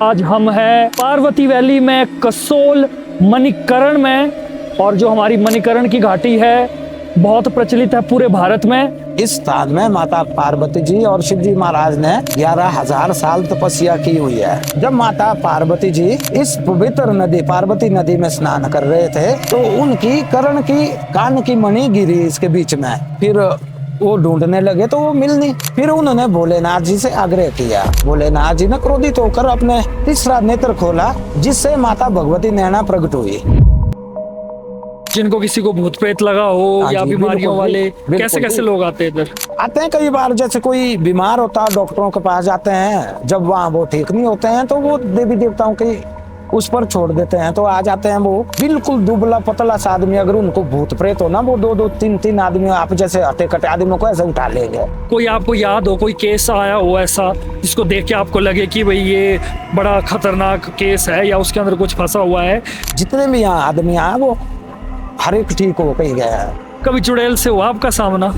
आज हम हैं पार्वती वैली में, कसोल मणिकरण में। और जो हमारी मणिकरण की घाटी है बहुत प्रचलित है पूरे भारत में। इस स्थान में माता पार्वती जी और शिव जी महाराज ने 11,000 साल तपस्या की हुई है। जब माता पार्वती जी इस पवित्र नदी पार्वती नदी में स्नान कर रहे थे तो उनकी कर्ण की कान की मणि गिरी इसके बीच में। फिर वो ढूंढने लगे तो वो मिल नहीं। फिर उन्होंने भोलेनाथ जी से आग्रह किया। भोलेनाथ जी ने क्रोधित होकर अपने तीसरा नेत्र खोला, जिससे माता भगवती नैना प्रकट हुई। जिनको किसी को भूत प्रेत लगा हो या जी, बीमारियों बिल्कुल, वाले बिल्कुल, कैसे कैसे लोग आते हैं इधर? आते हैं कई बार। जैसे कोई बीमार होता है डॉक्टरों के पास जाते हैं, जब वहाँ वो ठीक नहीं होते हैं तो वो देवी देवताओं की उस पर छोड़ देते हैं तो आ जाते हैं। वो बिल्कुल दुबला पतला सा आदमी, अगर उनको भूत प्रेत हो ना, वो दो तीन आदमी आप जैसे हटे कटे आदमियों को ऐसे उठा लेंगे। कोई आपको याद हो कोई केस आया हो ऐसा जिसको देख के आपको लगे कि भाई ये बड़ा खतरनाक केस है या उसके अंदर कुछ फंसा हुआ है? जितने भी यहाँ आदमी आए वो हर एक ठीक हो कहीं गया है। कभी चुड़ैल से हुआ आपका सामना?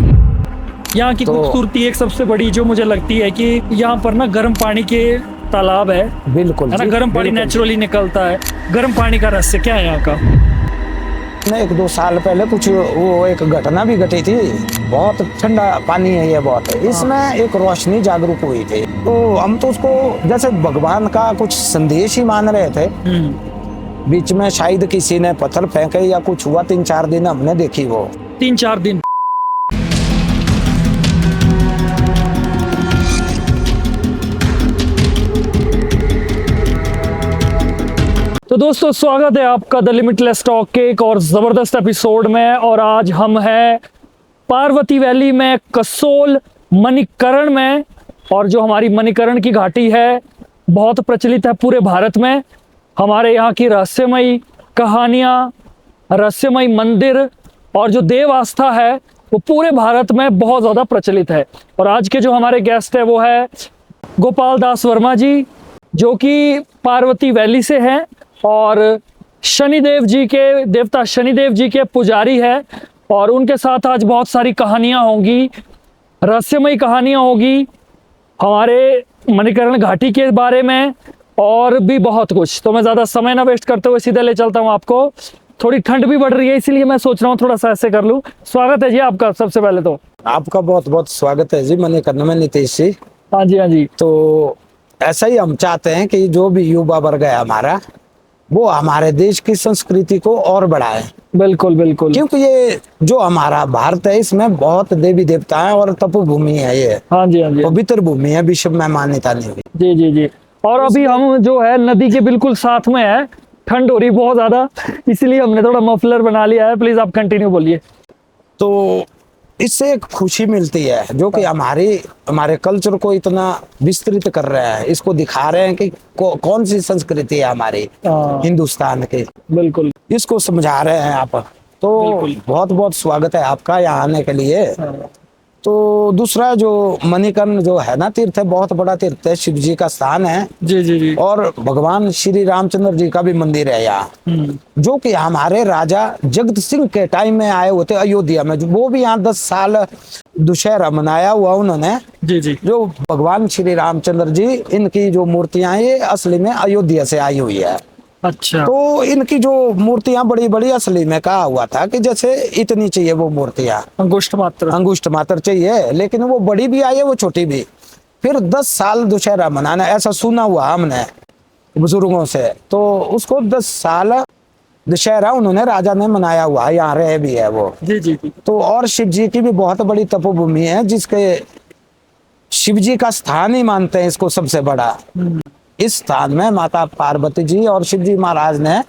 यहाँ की खूबसूरती एक सबसे बड़ी जो मुझे लगती है कि यहाँ पर ना गर्म पानी के तालाब है। बिल्कुल है ना, गर्म पानी नेचुरली निकलता है। गर्म पानी का रहस्य क्या है यहाँ का? 1-2 साल पहले कुछ वो एक घटना भी घटी थी। बहुत ठंडा पानी है ये, बहुत है। इसमें एक रोशनी जागरूक हुई थी तो हम तो उसको जैसे भगवान का कुछ संदेश ही मान रहे थे। बीच में शायद किसी ने पत्थर फेंके या कुछ हुआ। 3-4 दिन हमने देखी वो। 3-4 दिन? तो दोस्तों स्वागत है आपका द लिमिटलेस टॉक के एक और जबरदस्त एपिसोड में। और आज हम हैं पार्वती वैली में, कसोल मणिकरण में। और जो हमारी मणिकरण की घाटी है बहुत प्रचलित है पूरे भारत में। हमारे यहाँ की रहस्यमयी कहानियाँ, रहस्यमयी मंदिर और जो देव आस्था है वो पूरे भारत में बहुत ज़्यादा प्रचलित है। और आज के जो हमारे गेस्ट है वो है गोपाल दास वर्मा जी, जो कि पार्वती वैली से हैं और शनिदेव जी के देवता शनिदेव जी के पुजारी है। और उनके साथ आज बहुत सारी कहानियाँ होंगी, रहस्यमयी कहानियाँ होगी हमारे मणिकरण घाटी के बारे में और भी बहुत कुछ। तो मैं ज़्यादा समय ना वेस्ट करते हुए सीधे ले चलता हूँ आपको। थोड़ी ठंड भी बढ़ रही है इसीलिए मैं सोच रहा हूँ थोड़ा सा ऐसे कर लूँ। स्वागत है जी आपका। सबसे पहले तो आपका बहुत बहुत स्वागत है जी मणिकर्ण में, नीतीश जी। हाँ जी, हाँ जी। तो ऐसा ही हम चाहते हैं कि जो भी युवा वर्ग है हमारा, वो हमारे देश की संस्कृति को और बढ़ाए। बिल्कुल बिल्कुल। क्योंकि ये जो हमारा भारत है इसमें बहुत देवी देवता है और तपोभूमि है। ये हाँ जी, हाँ जी, पवित्र भूमि है, विश्व में मान्यता नहीं हुई। जी जी जी। और अभी हम जो है नदी के बिल्कुल साथ में है। ठंड हो रही बहुत ज्यादा, इसलिए हमने थोड़ा मफलर बना लिया है। प्लीज आप कंटिन्यू बोलिए। तो इससे एक खुशी मिलती है जो कि हमारे कल्चर को इतना विस्तृत कर रहा है। इसको दिखा रहे हैं कि कौन सी संस्कृति है हमारी हिंदुस्तान की। बिल्कुल, इसको समझा रहे हैं आप। तो बहुत बहुत स्वागत है आपका यहाँ आने के लिए। तो दूसरा जो मणिकर्ण जो है ना तीर्थ है, बहुत बड़ा तीर्थ है, शिव जी का स्थान है। जी जी जी। और भगवान श्री रामचंद्र जी का भी मंदिर है यहाँ, जो कि हमारे राजा जगत सिंह के टाइम में आए हुए थे अयोध्या में। वो भी यहाँ 10 साल दशहरा मनाया हुआ उन्होंने। जी जी। जो भगवान श्री रामचंद्र जी, इनकी जो मूर्तियां ये असली में अयोध्या से आई हुई है। अच्छा। तो इनकी जो मूर्तियां बड़ी बड़ी, असली में कहा हुआ था कि जैसे इतनी चाहिए वो मूर्तियां, अंगुष्ठ मात्र चाहिए, लेकिन वो बड़ी भी आई है वो छोटी भी। फिर 10 साल दशहरा मनाना ऐसा सुना हुआ हमने बुजुर्गों से। तो उसको 10 साल दशहरा उन्होंने राजा ने मनाया हुआ है, यहाँ रहे भी है वो। जी जी जी। तो और शिव जी की भी बहुत बड़ी तपोभूमि है, जिसके शिव जी का स्थान ही मानते हैं इसको सबसे बड़ा। इस स्थान में माता पार्वती जी और शिव जी महाराज ने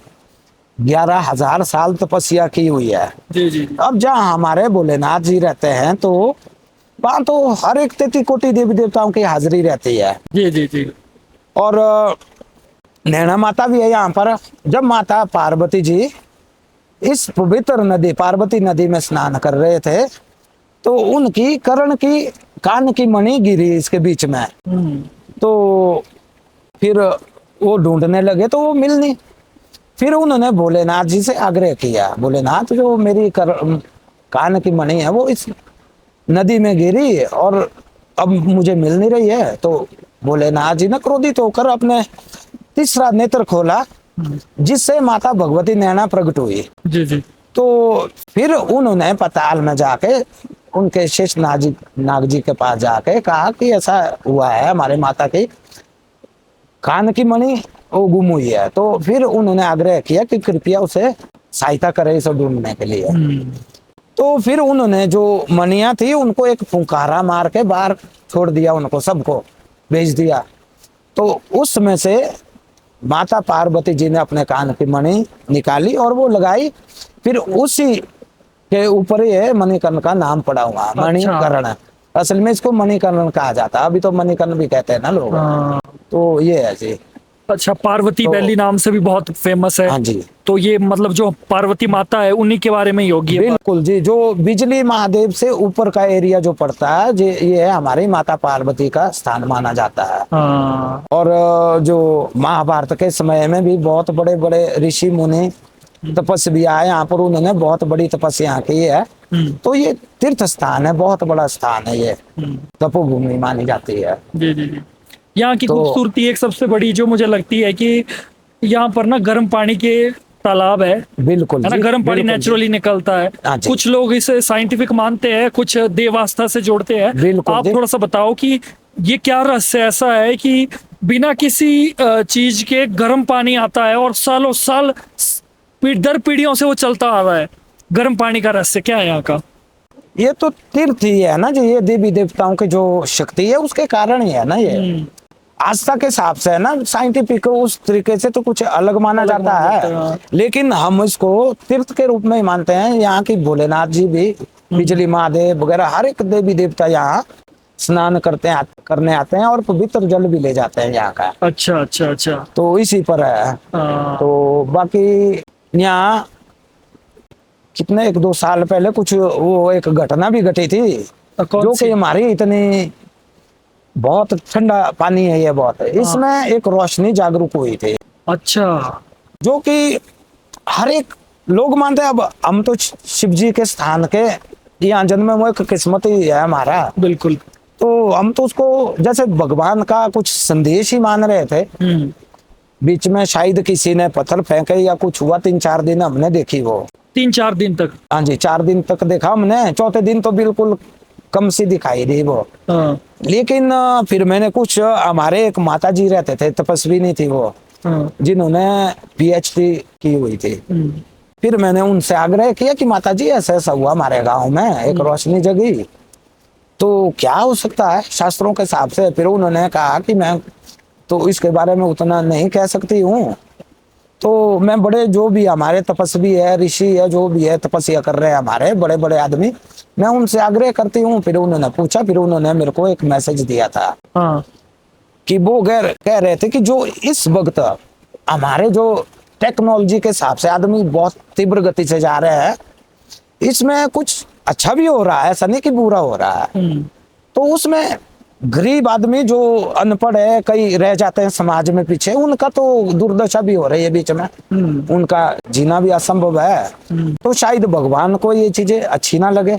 11,000 साल तपस्या की हुई है। जी जी। अब जहाँ हमारे भोलेनाथ जी रहते हैं तो वहाँ तो हर एक 33 कोटि देवी देवताओं की हाजिरी रहती है। जी जी जी। और नैना माता भी है यहाँ पर। जब माता पार्वती जी इस पवित्र नदी पार्वती नदी में स्नान कर रहे थे तो उनकी कर्ण की कान की मणि गिरी इसके बीच में। तो फिर वो ढूंढने लगे तो वो मिल नहीं। फिर उन्होंने भोलेनाथ जी से आग्रह किया, भोलेनाथ जो मेरी कान की मणि है वो इस नदी में गिरी और अब मुझे मिल नहीं रही है। तो भोलेनाथ जी ने क्रोधित होकर अपने तीसरा नेत्र खोला, जिससे माता भगवती नैना प्रकट हुई। जी जी। तो फिर उन्होंने पाताल में जाके उनके शेष नाग जी के पास जाके कहा कि ऐसा हुआ है, हमारे माता की कान की मणि वो गुम हुई है। तो फिर उन्होंने आग्रह किया कि कृपया उसे सहायता करे इसे ढूंढने के लिए। तो फिर उन्होंने जो मणियां थी उनको एक फुंकारा मार के बाहर छोड़ दिया, उनको सबको भेज दिया। तो उसमें से माता पार्वती जी ने अपने कान की मणि निकाली और वो लगाई। फिर उसी के ऊपर ये मणिकर्ण का नाम पड़ा हुआ, मणिकर्ण। असल में इसको मणिकर्ण कहा जाता है, अभी तो मणिकर्ण भी कहते हैं ना लोग। तो ये है जी। अच्छा, पार्वती तो- वैली नाम से भी बहुत फेमस है। हाँ जी, तो ये मतलब जो पार्वती माता है उन्हीं के बारे में ही होगी ये बात। बिल्कुल जी। जो बिजली महादेव से ऊपर का एरिया जो पड़ता है ये हमारी माता पार्वती का स्थान माना जाता है। हाँ। और जो महाभारत के समय में भी बहुत बड़े बड़े ऋषि मुनि तपस्विया है यहाँ पर, उन्होंने बहुत बड़ी तपस्या की है। तो ये तीर्थ स्थान है, बहुत बड़ा स्थान है, ये तपोभूमि मानी जाती है। जी जी जी। यहाँ की तो- खूबसूरती एक सबसे बड़ी जो मुझे लगती है कि यहाँ पर ना गर्म पानी के तालाब है बिल्कुल है ना, जी, गर्म पानी बिल्कुल जी। नेचुरली निकलता है। हाँ जी। कुछ लोग इसे साइंटिफिक मानते हैं, कुछ देव आस्था से जोड़ते हैं। बिल्कुल आप जी। थोड़ा सा बताओ कि ये क्या रहस्य ऐसा है कि बिना किसी चीज के गर्म पानी आता है और सालों साल दर पीढ़ियों से वो चलता आ रहा है। गर्म पानी का रहस्य क्या है यहाँ का? ये तो तीर्थ ही है ना जी, ये देवी देवताओं की जो शक्ति है उसके कारण ही है ना। ये आस्था के हिसाब से है ना, साइंटिफिक उस तरीके से तो कुछ अलग माना जाता है, लेकिन हम इसको तीर्थ के रूप में ही मानते हैं। यहाँ की भोलेनाथ जी भी, बिजली महादेव वगैरह हर एक देवी देवता यहाँ स्नान करने आते हैं और पवित्र जल भी ले जाते हैं यहाँ का। अच्छा अच्छा अच्छा। तो इसी पर है। हाँ। तो बाकी यहाँ कितने 1-2 साल पहले कुछ वो एक घटना भी घटी थी, कौन जो सी? कि हमारी इतनी बहुत ठंडा पानी है ये, बहुत इसमें एक रोशनी जागरूक हुई थी, अच्छा। जो कि हर एक लोग मानते हैं। अब हम तो शिव जी के स्थान के यहाँ जन्मे हुए एक किस्मत ही है हमारा। बिल्कुल। तो हम तो उसको जैसे भगवान का कुछ संदेश ही मान रहे थे। बीच में शायद किसी ने पत्थर फेंके या कुछ हुआ, 3-4 दिन हमने देखी वो। 3-4 दिन तक? हाँ जी, 4 दिन तक देखा हमने। चौथे दिन तो बिल्कुल कम सी दिखाई दी वो। हाँ। लेकिन फिर मैंने कुछ, हमारे एक माता जी रहते थे, तपस्विनी थी वो, हाँ। जिन्होंने PhD की हुई थी। फिर मैंने उनसे आग्रह किया कि माता जी ऐसा ऐसा हुआ हमारे गांव में, एक रोशनी जगी, तो क्या हो सकता है शास्त्रों के हिसाब से। फिर उन्होंने कहा कि मैं तो इसके बारे में उतना नहीं कह सकती हूँ। तो मैं बड़े जो भी हमारे तपस्वी है, ऋषि है, जो भी है तपस्या कर रहे हैं हमारे बड़े बड़े आदमी, मैं उनसे आग्रह करती हूँ। फिर उन्होंने पूछा, फिर उन्होंने मेरे को एक मैसेज दिया था हाँ। कि वो कह रहे थे कि जो इस वक्त हमारे जो टेक्नोलॉजी के हिसाब से आदमी बहुत तीव्र गति से जा रहे हैं, इसमें कुछ अच्छा भी हो रहा है, ऐसा नहीं कि बुरा हो रहा है। तो उसमें गरीब आदमी जो अनपढ़ है, कई रह जाते हैं समाज में पीछे, उनका तो दुर्दशा भी हो रही है बीच में, उनका जीना भी असंभव है। तो शायद भगवान को ये चीजें अच्छी ना लगे।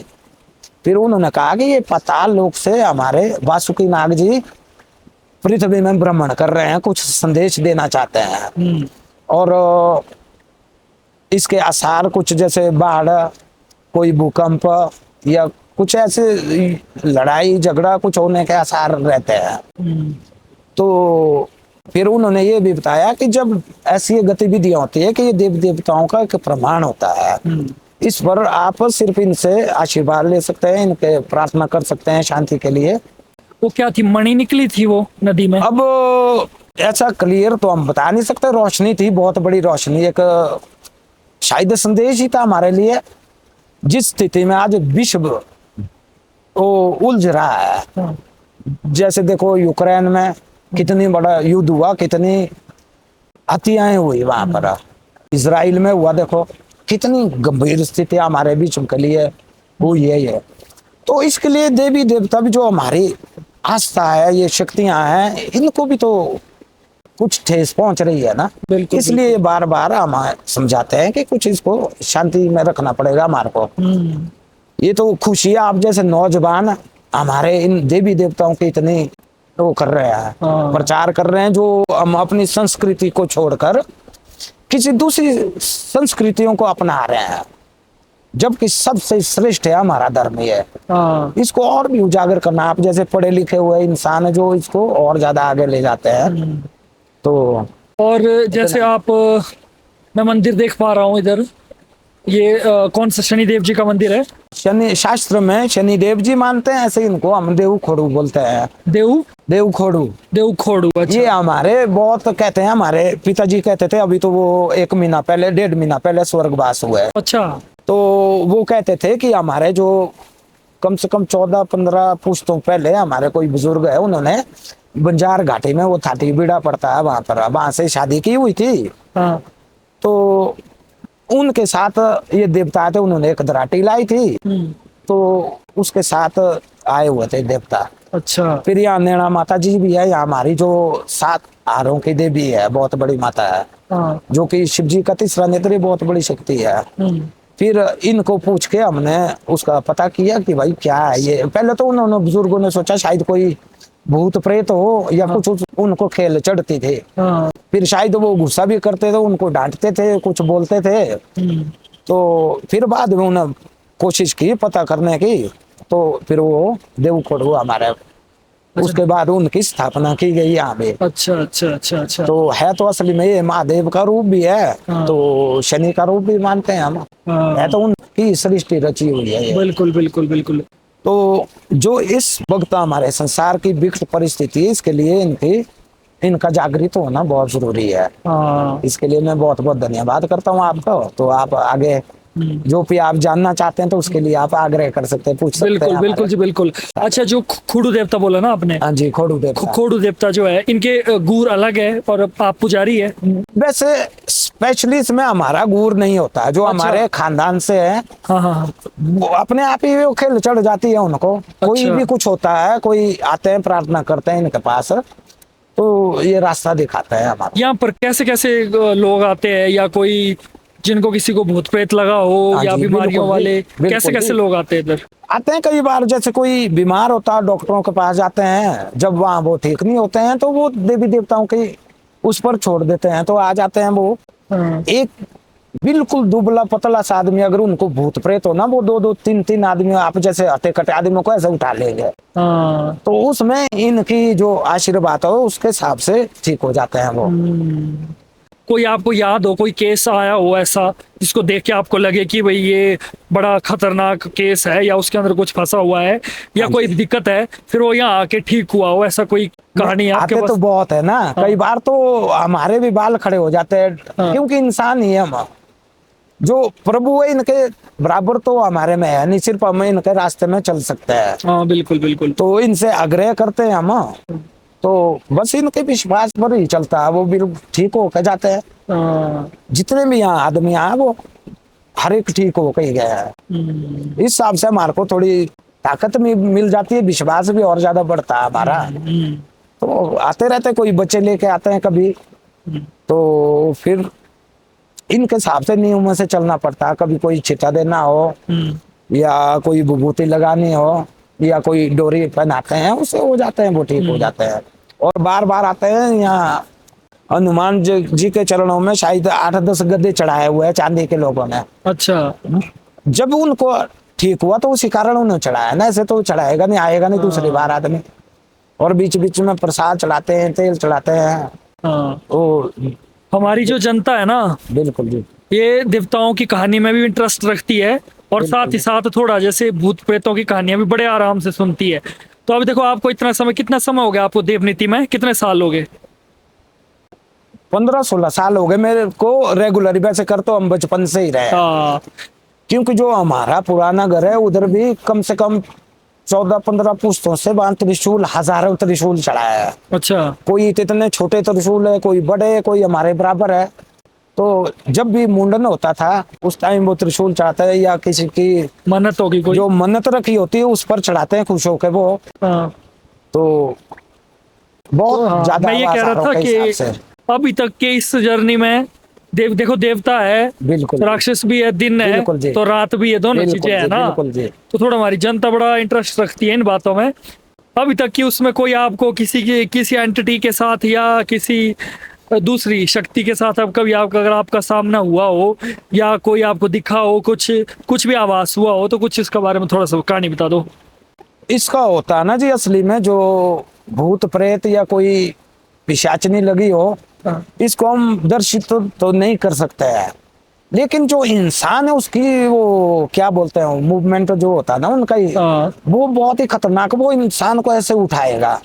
फिर उन्होंने कहा कि ये पाताल लोक से हमारे वासुकी नाग जी पृथ्वी में भ्रमण कर रहे हैं, कुछ संदेश देना चाहते हैं। और इसके आसार कुछ जैसे बाढ़, कोई भूकंप या कुछ ऐसे लड़ाई झगड़ा कुछ होने के आसार रहते हैं। तो फिर उन्होंने ये भी बताया कि जब ऐसी गतिविधियां होती है कि ये देव देवताओं का एक प्रमाण होता है, इस पर आप सिर्फ इनसे आशीर्वाद ले सकते हैं, इनके प्रार्थना कर सकते हैं शांति के लिए। वो क्या थी, मणि निकली थी वो नदी में? अब ऐसा क्लियर तो हम बता नहीं सकते, रोशनी थी, बहुत बड़ी रोशनी, एक शायद संदेश ही था हमारे लिए। जिस स्थिति में आज विश्व वो उलझ रहा है, जैसे देखो यूक्रेन में कितनी बड़ा युद्ध हुआ, कितनी हत्याएं हुई वहां पर, इजराइल में हुआ, देखो कितनी गंभीर स्थिति हमारे बीच के लिए हुई है ये। तो इसके लिए देवी देवता भी जो हमारी आस्था है, ये शक्तियां हैं, इनको भी तो कुछ ठेस पहुंच रही है ना। बिल्कुल, इसलिए बार बार हम समझाते हैं कि कुछ इसको शांति में रखना पड़ेगा हमारे को। ये तो खुशी है, आप जैसे नौजवान हमारे इन देवी देवताओं की इतनी वो कर रहे हैं, हाँ। प्रचार कर रहे हैं, जो हम अपनी संस्कृति को छोड़कर किसी दूसरी संस्कृतियों को अपना रहे हैं, जबकि सबसे श्रेष्ठ है हमारा धर्म ही है। हाँ। इसको और भी उजागर करना, आप जैसे पढ़े लिखे हुए इंसान है जो इसको और ज्यादा आगे ले जाते हैं। तो और जैसे आप मैं मंदिर देख पा रहा हूँ इधर, ये कौन सा शनिदेव जी का मंदिर है? शनि शास्त्र में शनिदेव जी मानते हैं, ऐसे इनको हम देव खोड़ू बोलते हैं। देव खोड़ू। देव खोड़ू, अच्छा। ये हमारे बहुत कहते हैं, हमारे पिताजी कहते थे, अभी तो वो 1 महीना पहले 1.5 महीना पहले स्वर्गवास हुए। अच्छा। तो वो कहते थे कि हमारे जो कम से कम 14-15 पुश्तों पहले हमारे कोई बुजुर्ग है, उन्होंने बंजार घाटी में, वो थाटी बीड़ा पड़ता है वहां पर, वहां से शादी की हुई थी। हाँ। तो उनके साथ ये देवता थे, उन्होंने एक दराटी लाई थी, तो उसके साथ आए हुए थे देवता। अच्छा। फिर यहाँ नैना माता जी भी है, यहाँ हमारी जो 7 हारों की देवी है, बहुत बड़ी माता है। हाँ। जो कि शिव जी का तीसरा नेत्र, बहुत बड़ी शक्ति है। फिर इनको पूछ के हमने उसका पता किया कि भाई क्या है ये। पहले तो उन्होंने बुजुर्गों ने सोचा शायद कोई भूत प्रेत हो या कुछ, उनको खेल चढ़ती थे। हाँ। फिर शायद वो गुस्सा भी करते थे, उनको डांटते थे, कुछ बोलते थे। तो फिर बाद में उन्होंने कोशिश की पता करने की, तो फिर वो देव खोड़ू हमारे, उसके बाद उनकी स्थापना की गई यहाँ पे। अच्छा अच्छा अच्छा अच्छा। तो है तो असली में ये महादेव का रूप भी है, हाँ। तो शनि का रूप भी मानते हैं हम। हाँ। है तो उनकी सृष्टि रची हुई है ये। बिल्कुल बिल्कुल बिल्कुल। तो जो इस वक्त हमारे संसार की विकट परिस्थिति है, इसके लिए इनका जागृत होना बहुत जरूरी है। हाँ। इसके लिए मैं बहुत बहुत धन्यवाद करता हूँ आपका। तो आप आगे जो भी आप जानना चाहते हैं तो उसके लिए आप आग्रह कर सकते हैं, पूछ सकते हैं। बिल्कुल बिल्कुल जी बिल्कुल। अच्छा, जो खोड़ू देवता बोला ना आपने? हाँ जी, खोड़ू देवता। खोड़ू देवता जो है, इनके गुर अलग है और आप पुजारी है? वैसे स्पेशली इसमें हमारा गुर नहीं होता, जो हमारे खानदान से है। हाँ हाँ हाँ। वो अपने आप ही वो खेल चढ़ जाती है उनको। कोई भी कुछ होता है, कोई आते हैं प्रार्थना करते हैं इनके पास, तो ये रास्ता दिखाता है हमारा। यहाँ पर कैसे कैसे लोग आते हैं, या कोई जिनको किसी को भूत प्रेत लगा हो, हाँ या जी, बीमारियों बिल्कुल, वाले, बिल्कुल कैसे कैसे जी। लोग आते हैं इधर? आते हैं कई बार, जैसे कोई बीमार होता है डॉक्टरों के पास जाते हैं, जब वहाँ वो ठीक नहीं होते हैं तो वो देवी देवताओं के उस पर छोड़ देते हैं, तो आ जाते हैं वो। हाँ। एक बिल्कुल दुबला पतला सा आदमी, अगर उनको भूत प्रेत हो ना, वो 2-2 3-3 आदमी आप जैसे हटे कटे आदमियों को ऐसे उठा लेंगे। हाँ। तो उसमें इनकी जो आशीर्वाद हो उसके हिसाब से ठीक हो जाते हैं वो। कोई आपको याद हो, कोई केस आया हो ऐसा जिसको देख के आपको लगे कि भाई ये बड़ा खतरनाक केस है, या उसके अंदर कुछ फंसा हुआ है, या कोई दिक्कत है, फिर वो यहाँ आके ठीक हुआ हो, ऐसा कोई कहानी आपके आते पास? तो बहुत है ना। कई बार तो हमारे भी बाल खड़े हो जाते हैं, क्योंकि इंसान ही है हम। जो प्रभु है इनके बराबर तो हमारे में है नहीं, सिर्फ हम इनके रास्ते में चल सकते हैं। हाँ बिल्कुल बिल्कुल। तो इनसे आग्रह करते हैं हम, तो बस इनके विश्वास पर ही चलता है, वो बिल्कुल ठीक हो के जाते हैं। हाँ। जितने भी यहाँ आदमी हैं वो हर एक ठीक हो के ही गया है। इस हिसाब से हमारे को थोड़ी ताकत भी मिल जाती है, विश्वास भी और ज्यादा बढ़ता है हमारा। तो आते रहते, कोई बच्चे लेके आते हैं कभी, तो फिर इनके हिसाब से नियमों से चलना पड़ता है। कभी कोई छिटा देना हो, या कोई विभूति लगानी हो, या कोई डोरी पहनाते हैं, उससे हो जाते हैं, वो ठीक हो जाते हैं। और बार बार आते हैं यहाँ हनुमान जी के चरणों में शायद 8-10 गद्दे चढ़ाए हुए हैं चांदी के लोगों ने। अच्छा। जब उनको ठीक हुआ तो उसी कारण उन्होंने चढ़ाया ना, ऐसे तो चढ़ाएगा नहीं, आएगा नहीं दूसरी बार आदमी। और बीच बीच में प्रसाद चढ़ाते हैं, तेल चढ़ाते हैं। हाँ। तो हमारी जो जनता है ना, बिल्कुल जी, ये देवताओं की कहानी में भी इंटरेस्ट रखती है, और साथ ही साथ थोड़ा जैसे भूत प्रेतों की कहानियां भी बड़े आराम से सुनती है। तो अभी देखो, आपको कितना समय हो गया आपको देवनीति में? कितने साल हो गए? 15-16 साल हो गए मेरे को रेगुलर। वैसे कर तो हम बचपन से ही रहे, क्योंकि जो हमारा पुराना घर है उधर भी कम से कम 14-15 पुश्तों से वहां त्रिशूल, हजारों त्रिशूल चढ़ाया है। अच्छा। कोई इतने छोटे त्रिशूल है, कोई बड़े, कोई हमारे बराबर है। तो जब भी मुंडन होता था उस टाइम वो त्रिशूल चढ़ाते हैं, या किसी की मन्नत होगी कोई, जो मन्नत रखी होती है उस पर चढ़ाते हैं खुश होकर वो। तो बहुत ज्यादा मैं ये कह रहा था कि अभी तक के इस जर्नी में देखो, देवता है, बिल्कुल, राक्षस भी है, दिन है तो रात भी है, दोनों चीजें है ना। तो थोड़ा हमारी जनता बड़ा इंटरेस्ट रखती है इन बातों में। अभी तक की उसमें कोई आपको किसी एंटिटी के साथ या किसी दूसरी शक्ति के साथ अब कभी आपका अगर आपका सामना हुआ हो या कोई आपको दिखा हो, कुछ कुछ भी आभास हुआ हो, तो कुछ इसके बारे में थोड़ा सा कहानी बता दो। इसका होता है ना जी, असली में जो भूत प्रेत या कोई पिशाचनी लगी हो, हाँ। इसको हम दर्शित तो नहीं कर सकते हैं, लेकिन जो इंसान है उसकी वो क्या बोलते हैं मूवमेंट जो होता है ना उनका हाँ। वो बहुत ही खतरनाक, वो इंसान को ऐसे उठाएगा।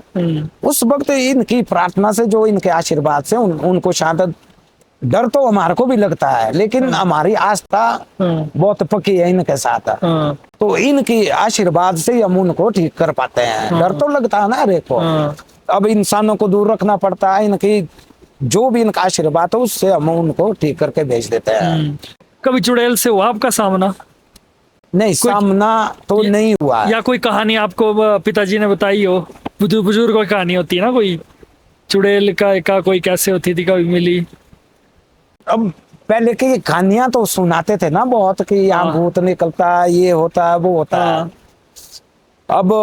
उस वक्त इनकी प्रार्थना से, जो इनके आशीर्वाद से उनको शायद डर तो हमारे को भी लगता है, लेकिन हमारी आस्था बहुत पक्की है इनके साथ। तो इनकी आशीर्वाद से हम उनको ठीक कर पाते हैं। डर तो लगता है ना हर एक को, अब इंसानों को दूर रखना पड़ता है, इनकी जो भी इनका आशीर्वाद है उससे हम उनको ठीक करके भेज देते हैं। कभी चुड़ैल से हुआ आपका सामना? नहीं, सामना तो नहीं हुआ है। या कोई कहानी आपको पिताजी ने बताई हो? बुजुर्ग कोई कहानी होती है ना, कोई चुड़ैल का कोई कैसे होती थी, कभी मिली? अब पहले की कहानियां तो सुनाते थे ना बहुत, कि यहाँ भूत निकलता है, ये होता है, वो होता है। अब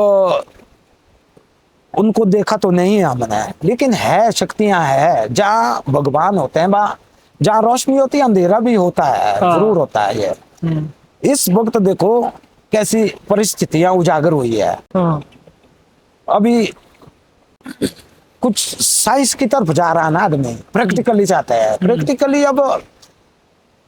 उनको देखा तो नहीं है हमने, लेकिन है, शक्तियां है। जहाँ भगवान होते हैं वहाँ, जहाँ रोशनी होती है अंधेरा भी होता है, जरूर होता है ये। इस वक्त देखो कैसी परिस्थितियां उजागर हुई है। अभी कुछ साइंस की तरफ जा रहा है ना आदमी, प्रैक्टिकली चाहता है। प्रैक्टिकली अब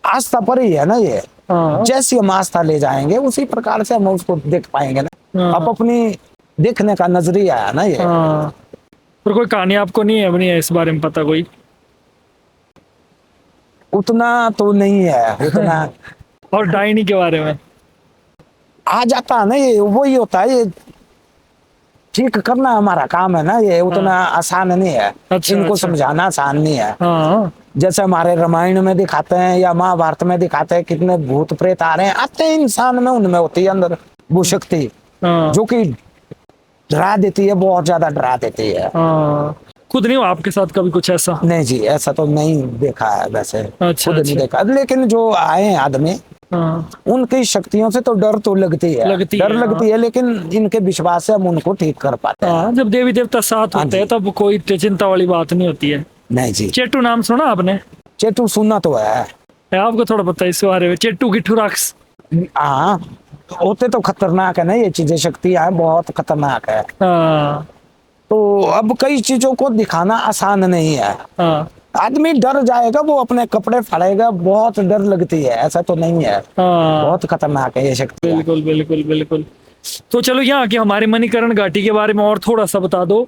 आस्था पर ही है ना ये। जैसी हम आस्था ले जाएंगे उसी प्रकार से हम उसको देख पाएंगे ना। अब अपनी देखने का नजरिया है ना ये। पर कोई कहानी आपको नहीं है इस बारे में पता कोई? उतना तो नहीं है उतना। और डायनी के बारे में आ जाता है ना ये, वही होता है ये, ठीक करना हमारा काम है ना ये। उतना आसान नहीं है। इनको समझाना आसान नहीं है। जैसे हमारे रामायण में दिखाते हैं या महाभारत में दिखाते हैं, कितने भूत प्रेत आ रहे हैं, आते हैं इंसान में, उनमें होती है अंदर वो शक्ति जो कि डरा देती है, बहुत ज्यादा डरा देती है। खुद नहीं हुआ आपके साथ कभी कुछ ऐसा? नहीं जी, ऐसा तो नहीं देखा है वैसे। अच्छा, खुद नहीं देखा, लेकिन जो आए हैं आदमी, उनकी शक्तियों से तो डर तो लगती है, लगती है, लेकिन इनके विश्वास से हम उनको ठीक कर पाते हैं। जब देवी देवता साथ होते हैं तब कोई चिंता वाली बात नहीं होती है। नहीं जी। चेट्टू नाम सुना आपने? चेट्टू सुनना तो है। आपको थोड़ा पता है इस बारे में? चेट्टू गिट्ठू राक्स। हाँ, होते तो खतरनाक है ना ये चीजें, शक्तियां बहुत खतरनाक है। तो अब कई चीजों को दिखाना आसान नहीं है। आदमी डर जाएगा, वो अपने कपड़े फाड़ेगा, बहुत डर लगती है, ऐसा तो नहीं है। बहुत खतरनाक है ये शक्ति। बिल्कुल बिल्कुल बिल्कुल। तो चलो यहाँ की हमारे मणिकर्ण घाटी के बारे में और थोड़ा सा बता दो,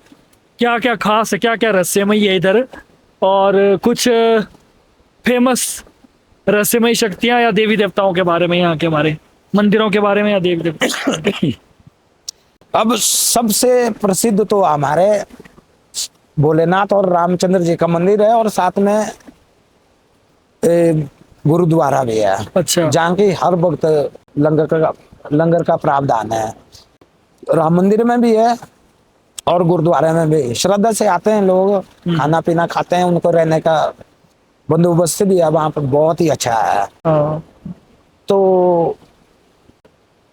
क्या क्या खास है, क्या क्या रहस्यमय है इधर, और कुछ फेमस रहस्यमय शक्तियां या देवी देवताओं के बारे में, यहाँ के हमारे मंदिरों के बारे में या देवी देवता। अब सबसे प्रसिद्ध तो हमारे भोलेनाथ और रामचंद्र जी का मंदिर है, और साथ में गुरुद्वारा भी है। अच्छा। जहाँ की हर वक्त लंगर का प्रावधान है। राम मंदिर में भी है और गुरुद्वारे में भी श्रद्धा से आते हैं लोग, खाना पीना खाते हैं, उनको रहने का बंदोबस्त भी है वहाँ पर, बहुत ही अच्छा है। तो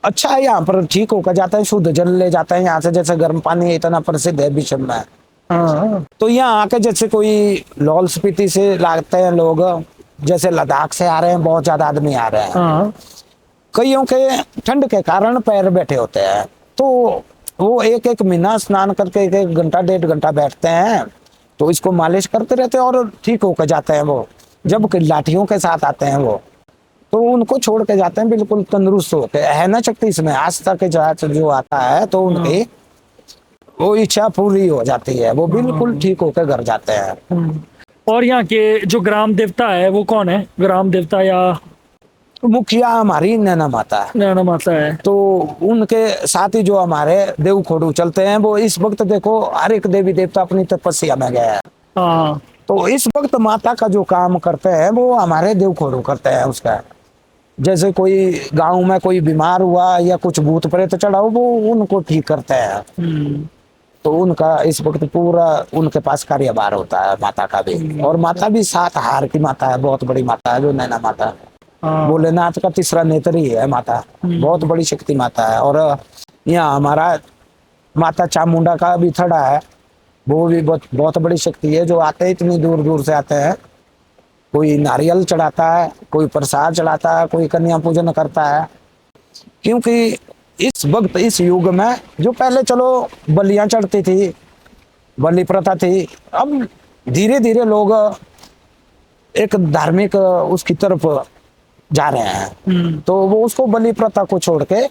अच्छा है, यहाँ पर ठीक होकर जाता है, शुद्ध जल ले जाते हैं यहाँ से। जैसे गर्म पानी इतना प्रसिद्ध है विश्व में, तो यहाँ आके जैसे कोई लाहौल स्पीति से लाते हैं लोग, जैसे लद्दाख से आ रहे हैं, बहुत ज्यादा आदमी आ रहे हैं। कईयों के ठंड के कारण पैर बैठे होते हैं, तो वो एक एक महीना स्नान करके 1 घंटा 1.5 घंटा बैठते हैं, तो इसको मालिश करते रहते हैं और ठीक होकर जाते हैं वो। जब लाठियों के साथ आते हैं वो, तो उनको छोड़ के जाते हैं बिल्कुल तंदुरुस्त होते है ना शक्ति इसमें, आस्था के जो आता है, तो उनकी वो इच्छा पूरी हो जाती है, वो बिल्कुल ठीक होकर घर जाते हैं। और यहाँ के जो ग्राम देवता है वो कौन है? ग्राम देवता या मुखिया हमारी नैना माता है। नैना माता है। तो उनके साथ ही जो हमारे देव खोड़ू चलते हैं, वो इस वक्त देखो हर एक देवी देवता अपनी तपस्या में गया है। तो इस वक्त माता का जो काम करते हैं वो हमारे देव खोड़ू करते हैं उसका। जैसे कोई गांव में कोई बीमार हुआ या कुछ भूत प्रेत चढ़ा हो, वो उनको ठीक करते हैं। तो उनका इस वक्त पूरा उनके पास कार्यभार होता है माता का भी। और माता भी 7 हार की माता है, बहुत बड़ी माता है जो नैना माता। भोलेनाथ का 3रा नेत्र ही है माता, बहुत बड़ी शक्ति माता है। और यहाँ हमारा माता चामुंडा का भी थड़ा है, वो भी बहुत बहुत बड़ी शक्ति है। जो आते हैं इतनी दूर दूर से आते हैं, कोई नारियल चढ़ाता है, कोई प्रसाद चढ़ाता है, कोई कन्या पूजन करता है। क्योंकि इस वक्त इस युग में जो पहले चलो बलियां चढ़ती थी, बलि प्रथा थी, अब धीरे धीरे लोग एक धार्मिक उसकी तरफ जा रहे हैं। तो वो उसको बलि प्रथा को छोड़ के,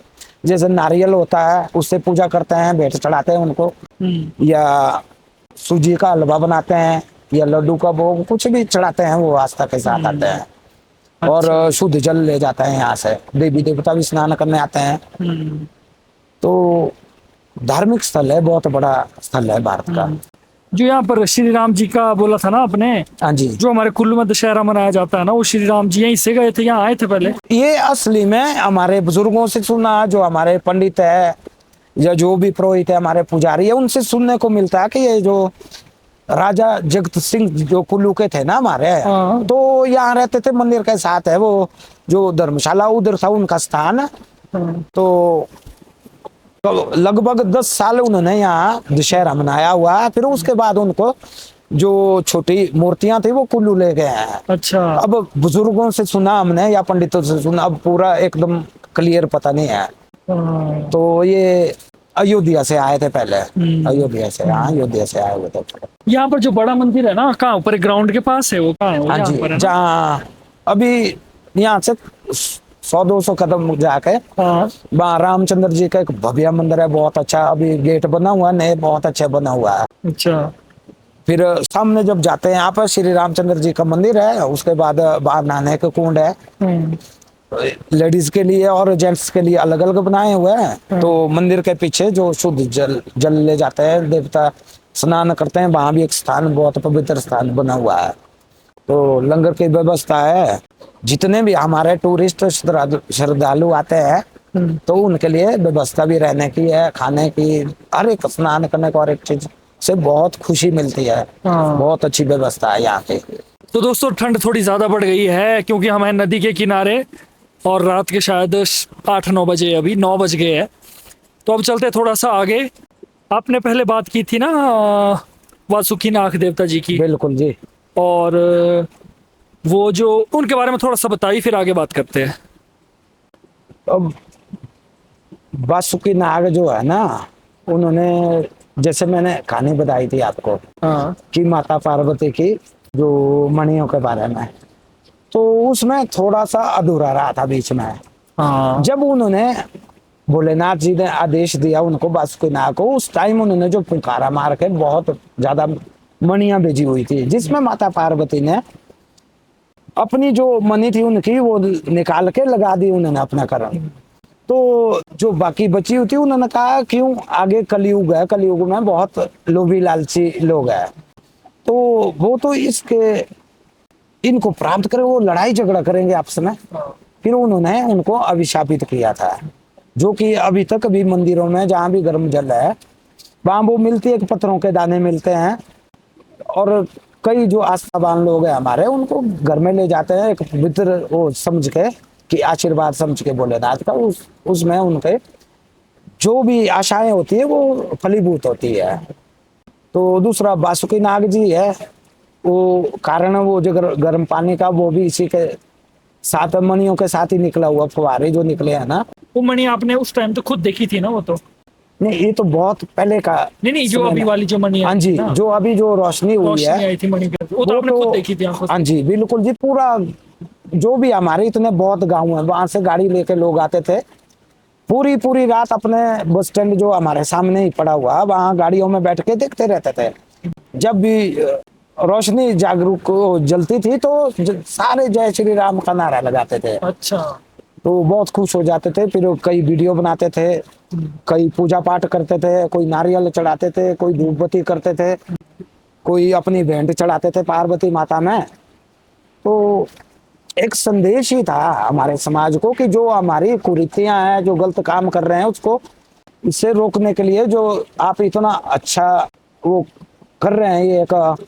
जैसे नारियल होता है उससे पूजा करते हैं, भेंट चढ़ाते हैं उनको, या सूजी का हलवा बनाते हैं, या लड्डू का भोग कुछ भी चढ़ाते हैं, वो आस्था के साथ आते हैं। और शुद्ध जल ले जाते हैं यहाँ से, देवी देवता भी स्नान करने आते हैं। तो धार्मिक स्थल है, बहुत बड़ा स्थल है भारत का। जो यहाँ पर श्री राम जी का बोला था ना आपने, हाँ जी, जो हमारे कुल्लू में दशहरा मनाया जाता है ना, वो श्री राम जी यहीं से गए थे, यहाँ आए थे पहले? ये असली में हमारे बुजुर्गों से सुना, जो हमारे पंडित है या जो भी पुरोहित है, हमारे पुजारी है, उनसे सुनने को मिलता है कि ये जो राजा जगत सिंह जो कुल्लू के थे ना हमारे, तो यहाँ रहते थे, मंदिर के साथ है वो जो धर्मशाला उधर था उनका स्थान। तो लगभग 10 साल उन्होंने यहाँ दशहरा मनाया हुआ है। फिर उसके बाद उनको जो छोटी मूर्तियां थी वो कुल्लू ले गए हैं। अच्छा। अब बुजुर्गों से सुना हमने या पंडितों से सुना, अब पूरा एकदम क्लियर पता नहीं है। तो ये अयोध्या से आए थे पहले, अयोध्या से, हाँ अयोध्या से आए हुए थे। यहाँ पर जो बड़ा मंदिर है ना, कहाँ ऊपर ग्राउंड के पास है वो? कहाँ है वो? हाँ जी, जहाँ अभी यहाँ से 100-200 कदम जाके वहाँ रामचंद्र जी का एक भव्य मंदिर है, बहुत अच्छा, अभी गेट बना हुआ है, नए बहुत अच्छा बना हुआ है। अच्छा। फिर सामने जब जाते हैं यहाँ पर श्री रामचंद्र जी का मंदिर है, उसके बाद बाहर नहाने का कुंड है, लेडीज के लिए और जेंट्स के लिए अलग अलग बनाए हुए हैं। तो मंदिर के पीछे जो शुद्ध जल ले जाते हैं, देवता स्नान करते हैं, वहां भी एक स्थान, बहुत पवित्र स्थान बना हुआ है। तो लंगर की व्यवस्था है, जितने भी हमारे टूरिस्ट श्रद्धालु आते हैं तो उनके लिए व्यवस्था भी रहने की है, खाने की, हर एक स्नान करने को, हर एक चीज से बहुत खुशी मिलती है। बहुत अच्छी व्यवस्था है यहाँ की। तो दोस्तों ठंड थोड़ी ज्यादा बढ़ गई है, क्योंकि हम हैं नदी के किनारे और रात के शायद 8-9 बजे, अभी 9 बज गए हैं। तो अब चलते थोड़ा सा आगे। आपने पहले बात की थी ना वासुकी नाग देवता जी की? बिल्कुल जी। और वो जो उनके बारे में थोड़ा सा बताइए, फिर आगे बात करते हैं। अब वासुकी नाग जो है ना, उन्होंने, जैसे मैंने कहानी बताई थी आपको कि माता पार्वती की जो मणियों के बारे में, तो उसमें थोड़ा सा अधूरा रहा था बीच में। जब उन्होंने, भोलेनाथ जी ने आदेश दिया उनको, वासुकी नाग को, उस टाइम उन्होंने जो पुकारा मार के बहुत ज्यादा मणियां भेजी हुई थी, जिसमें माता पार्वती ने अपनी जो मणि थी उनकी वो निकाल के लगा दी उन्होंने अपना कर्म। तो जो बाकी बची हुई थी, उन्होंने कहा क्यों, आगे कलयुग है, कलयुग में बहुत लोभी लालची लोग हैं, तो वो तो इनको प्राप्त करें, वो लड़ाई झगड़ा करेंगे आपस में। फिर उन्होंने उनको अभिशापित किया था, जो कि अभी तक भी मंदिरों में जहाँ भी गर्म जल है वहां वो मिलती है, पत्थरों के दाने मिलते हैं। और कई जो आस्थावान लोग हैं हमारे, उनको घर में ले जाते हैं, एक पवित्र वो समझ के कि आशीर्वाद समझ के भोलेनाथ का, उसमें उनके जो भी आशाएं होती है वो फलीभूत होती है। तो दूसरा वासुकी नाग जी है, वो कारण वो जो गर्म पानी का, वो भी इसी के साथ मणियों के साथ ही निकला हुआ फुहारे जो निकले हैं ना। वो मणि आपने उस टाइम तो खुद देखी थी ना? वो तो नहीं, ये तो बहुत पहले का। नहीं, जो अभी वाली जो मणि, हाँ जी, जो अभी जो रोशनी हुई है, आई थी मणि पे, वो तो आपने खुद देखी थी आंखों से? हाँ जी बिल्कुल जी। पूरा जो भी हमारे इतने बहुत गांव है, वहां से गाड़ी लेके लोग आते थे, पूरी रात अपने बस स्टैंड जो हमारे सामने ही पड़ा हुआ, वहां गाड़ियों में बैठ के देखते रहते थे। जब भी रोशनी जागरूक जलती थी तो सारे जय श्री राम का नारा लगाते थे। अच्छा। तो बहुत खुश हो जाते थे। फिर कई वीडियो बनाते थे, कई पूजा पाठ करते थे, कोई नारियल चढ़ाते थे, कोई धूपबत्ती करते थे, कोई अपनी भेंट चढ़ाते थे पार्वती माता में। तो एक संदेश ही था हमारे समाज को कि जो हमारी कुरीतियां हैं, जो गलत काम कर रहे हैं, उसको इससे रोकने के लिए जो आप इतना अच्छा वो कर रहे हैं, ये एक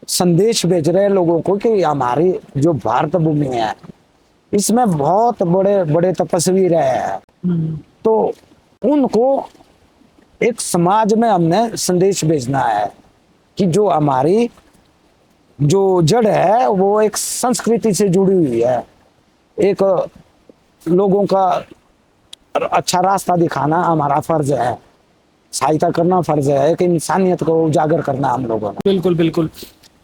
संदेश भेज रहे हैं लोगों को कि हमारी जो भारत भूमि है इसमें बहुत बड़े बड़े तपस्वी रहे हैं। तो उनको एक समाज में हमने संदेश भेजना है कि जो हमारी जो जड़ है वो एक संस्कृति से जुड़ी हुई है, एक लोगों का अच्छा रास्ता दिखाना हमारा फर्ज है, सहायता करना फर्ज है, एक इंसानियत को उजागर करना हम लोगों ने। बिल्कुल बिल्कुल।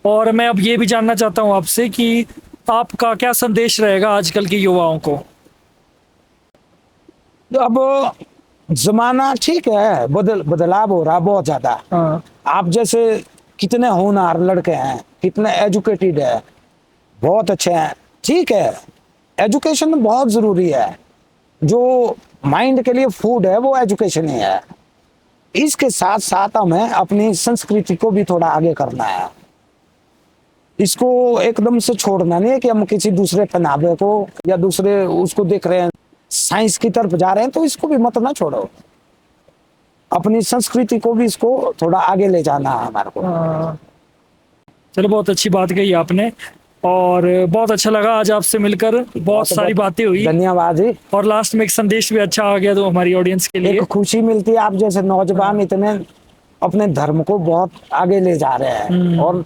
और मैं अब ये भी जानना चाहता हूँ आपसे कि आपका क्या संदेश रहेगा आजकल के युवाओं को? तो अब जमाना ठीक है, बदलाव हो रहा बहुत ज्यादा। हाँ आप जैसे कितने होनहार लड़के हैं, कितने एजुकेटेड है, बहुत अच्छे हैं, ठीक है, एजुकेशन बहुत जरूरी है। जो माइंड के लिए फूड है वो एजुकेशन ही है। इसके साथ साथ हमें अपनी संस्कृति को भी थोड़ा आगे करना है। इसको एकदम से छोड़ना नहीं है कि हम किसी दूसरे पहनावे को या दूसरे उसको देख रहे हैं, साइंस की तरफ जा रहे हैं, तो इसको भी मत ना छोड़ो। अपनी संस्कृति को भी इसको थोड़ा आगे ले जाना है हमारे को। हाँ। चलो बहुत अच्छी बात कही आपने और बहुत अच्छा लगा आज आपसे मिलकर, बहुत सारी बातें हुई धन्यवाद जी। और लास्ट में एक संदेश भी अच्छा आ गया तो हमारी ऑडियंस के लिए। एक खुशी मिलती है, आप जैसे नौजवान इतने अपने धर्म को बहुत आगे ले जा रहे हैं। और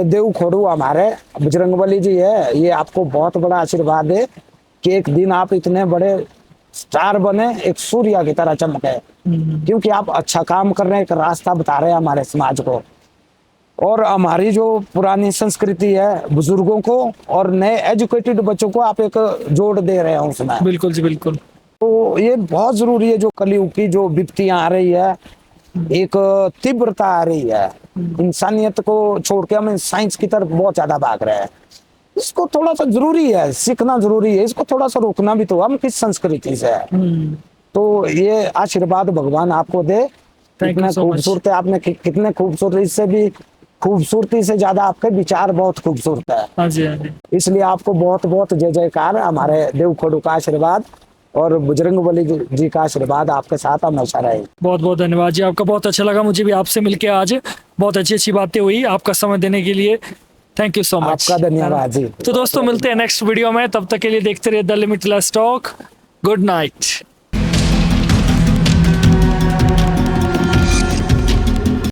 देव खोड़ू हमारे बजरंगबली जी है, ये आपको बहुत बड़ा आशीर्वाद है कि एक दिन आप इतने बड़े स्टार बने, एक सूर्य की तरह चमके, क्योंकि आप अच्छा काम कर रहे हैं, एक रास्ता बता रहे हैं हमारे समाज को। और हमारी जो पुरानी संस्कृति है, बुजुर्गों को और नए एजुकेटेड बच्चों को आप एक जोड़ दे रहे हैं उसमें। बिल्कुल जी बिल्कुल। तो ये बहुत जरूरी है। जो कलयुग की जो विपत्तियां आ रही है, एक तीव्रता आ रही है, इंसानियत को छोड़ के हम साइंस की तरफ बहुत ज्यादा भाग रहे हैं। इसको थोड़ा सा जरूरी है, सीखना जरूरी है, इसको थोड़ा सा रोकना भी। तो हम किस संस्कृति से है, तो ये आशीर्वाद भगवान आपको दे। कितने खूबसूरत है, आपने कितने खूबसूरती से भी, खूबसूरती से ज्यादा आपके विचार बहुत खूबसूरत है। हाँ जी हाँ जी। इसलिए आपको बहुत बहुत जय जयकार। हमारे देव खोड़ू का आशीर्वाद और बजरंगबली जी का आशीर्वाद आपके साथ हमेशा रहे। बहुत बहुत धन्यवाद जी आपका, बहुत अच्छा लगा मुझे भी आपसे मिलके आज, बहुत अच्छी अच्छी बातें हुई। आपका समय देने के लिए थैंक यू सो मच। आपका धन्यवाद जी। तो दोस्तों मिलते हैं नेक्स्ट वीडियो में, तब तक के लिए देखते रहिए the limitless talk. Good night.